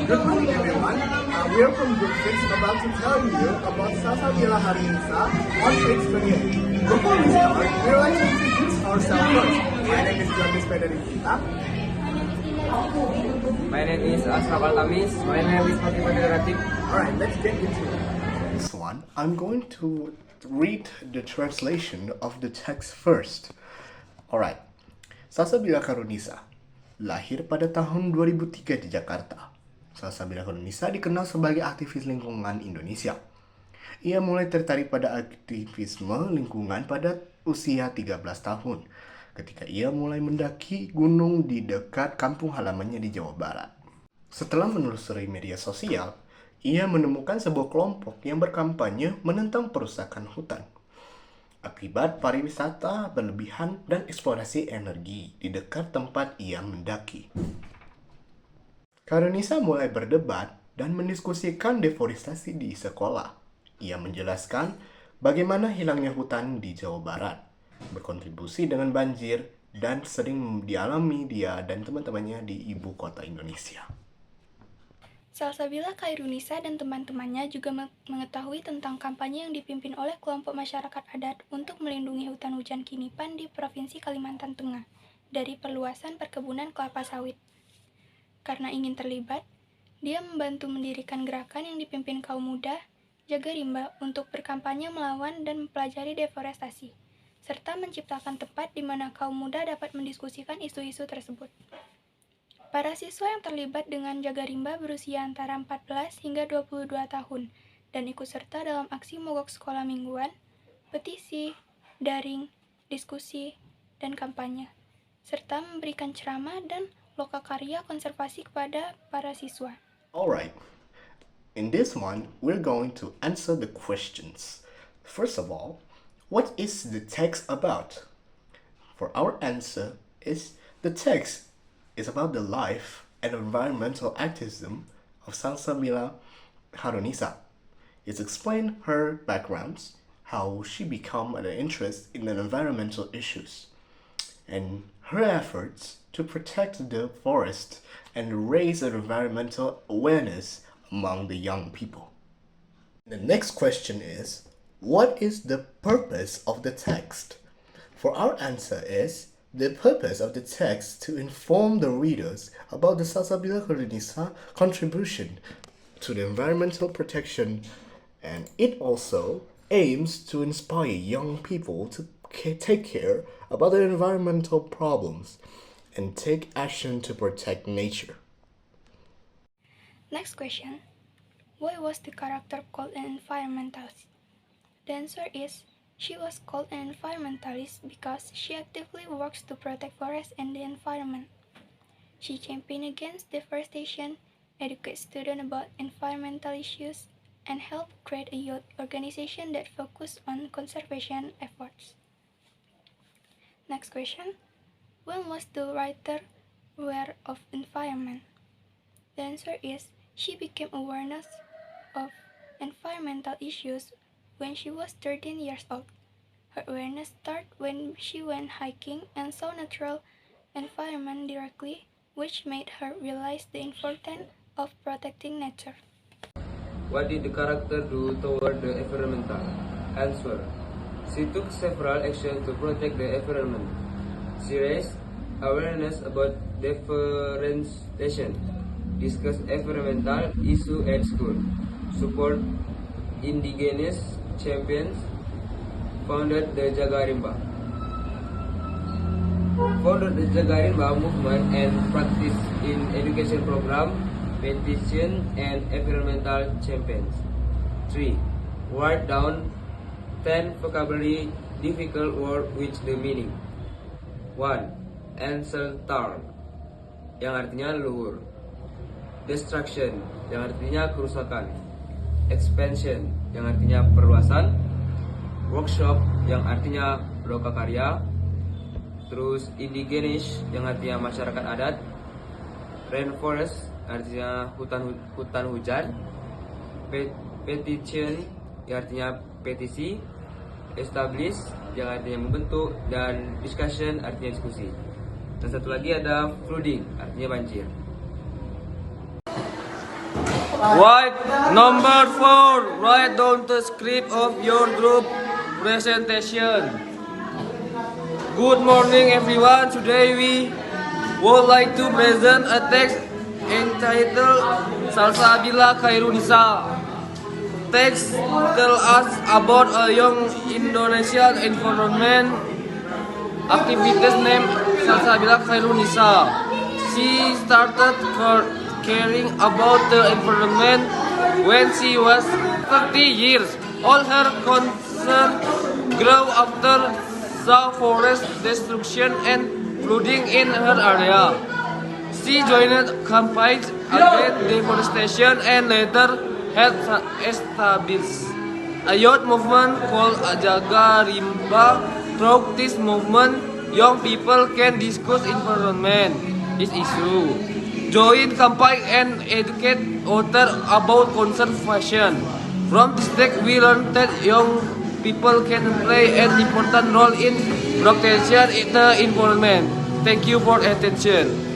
Good morning, everyone. We are from Group 6 about to tell you about Salsabila Harinisa on page 28. Before we start, we would like to introduce ourselves first. My name is Jarvis Federikita. My name is Ashraf Altamis. My name is Fatih Federatif. Alright, let's get into it. This one, I'm going to read the translation of the text first. Alright. Salsabila Karunisa lahir pada tahun 2003 di Jakarta. Salsabila Karunisa dikenal sebagai aktivis lingkungan Indonesia. Ia mulai tertarik pada aktivisme lingkungan pada usia 13 tahun, ketika ia mulai mendaki gunung di dekat kampung halamannya di Jawa Barat. Setelah menelusuri media sosial, ia menemukan sebuah kelompok yang berkampanye menentang perusakan hutan akibat pariwisata berlebihan dan eksplorasi energi di dekat tempat ia mendaki. Karunisa mulai berdebat dan mendiskusikan deforestasi di sekolah. Ia menjelaskan bagaimana hilangnya hutan di Jawa Barat berkontribusi dengan banjir dan sering dialami dia dan teman-temannya di ibu kota Indonesia. Salsabila Khairunisa dan teman-temannya juga mengetahui tentang kampanye yang dipimpin oleh kelompok masyarakat adat untuk melindungi hutan hujan kinipan di Provinsi Kalimantan Tengah dari perluasan perkebunan kelapa sawit. Karena ingin terlibat, dia membantu mendirikan gerakan yang dipimpin kaum muda, Jaga Rimba, untuk berkampanye melawan dan mempelajari deforestasi, serta menciptakan tempat di mana kaum muda dapat mendiskusikan isu-isu tersebut. Para siswa yang terlibat dengan Jaga Rimba berusia antara 14 hingga 22 tahun dan ikut serta dalam aksi mogok sekolah mingguan, petisi, daring, diskusi, dan kampanye, serta memberikan ceramah dan lokakarya konservasi kepada para siswa. Alright, in this one, we're going to answer the questions. First of all, what is the text about? For our answer is the text is about the life and environmental activism of Salsabila Harunisa. It's explained her backgrounds, how she became an interest in the environmental issues, and her efforts to protect the forest and raise environmental awareness among the young people. The next question is, what is the purpose of the text? For our answer is, the purpose of the text to inform the readers about the Salsabila Karunisa contribution to the environmental protection, and it also aims to inspire young people to take care about the environmental problems and take action to protect nature. Next question. Why was the character called an environmentalist? The answer is, she was called an environmentalist because she actively works to protect forests and the environment. She campaigned against deforestation, educates students about environmental issues, and helped create a youth organization that focused on conservation efforts. Next question. When was the writer aware of environment? The answer is, she became awareness of environmental issues when she was 13 years old. Her awareness started when she went hiking and saw natural environment directly, which made her realize the importance of protecting nature. What did the character do toward the environmental? Answer. She took several actions to protect the environment. She raised awareness about deforestation, discussed environmental issues at school, support indigenous champions, founded the Jaga Rimba movement and practiced in education program, petition, and environmental campaigns. 3. Write down 10 vocabulary difficult words with the meaning. 1. Ancestor, yang artinya leluhur. Destruction, yang artinya kerusakan. Expansion, yang artinya perluasan. Workshop, yang artinya lokakarya. Terus indigenous, yang artinya masyarakat adat. Rainforest, artinya hutan hujan. Petition, yang artinya petisi. Establish, yang artinya membentuk. Dan discussion, artinya diskusi. Dan satu lagi ada flooding, artinya banjir. Right, number 4. Write down the script of your group presentation. Good morning, everyone. Today we would like to present a text entitled Salsabila Khairunisa. Text tells us about a young Indonesian environment activist named Salsabila Khairunisa. She started caring about the environment when she was 30 years old. Her concern grew after the forest destruction and flooding in her area. She joined campaigns against deforestation and later helped establish a youth movement called Jaga Rimba. Through this movement, young people can discuss environment issue, join campaign and educate others about conservation. From this text, we learn that young people can play an important role in protection the environment. Thank you for attention.